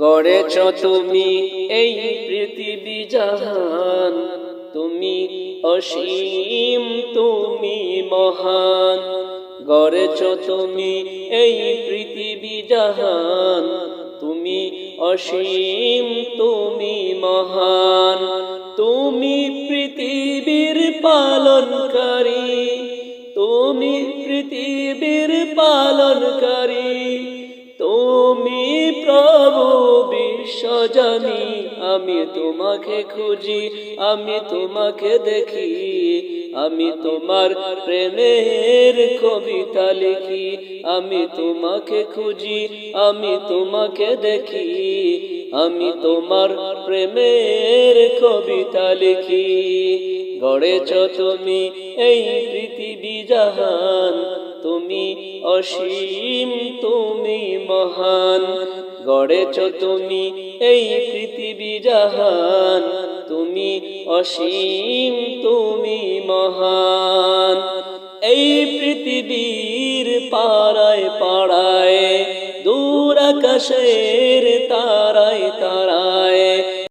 গড়েছ তুমি এই পৃথিবী জাহান, তুমি অসীম তুমি মহান। গড়েছ তুমি এই পৃথিবী জাহান, তুমি অসীম তুমি মহান। তুমি পৃথিবীর পালনকারী, তুমি পৃথিবীর পালনকারী, তুমি প্রভু বিশ্বজনী। আমি তোমাকে খুঁজি, আমি তোমাকে দেখি, আমি তোমার প্রেমের কবিতা লিখি। আমি তোমাকে খুঁজি, আমি তোমাকে দেখি, আমি তোমার প্রেমের কবিতা লিখি। গড়েছ তুমি এই পৃথিবী জাহান, তুমি অসীম তুমি মহান। গড়েছ তুমি এই পৃথিবী জাহান, তুমি অসীম তুমি মহান। এই পৃথিবীর পাড়ায় পাড়ায়, দূর আকাশের তারায় তারায়,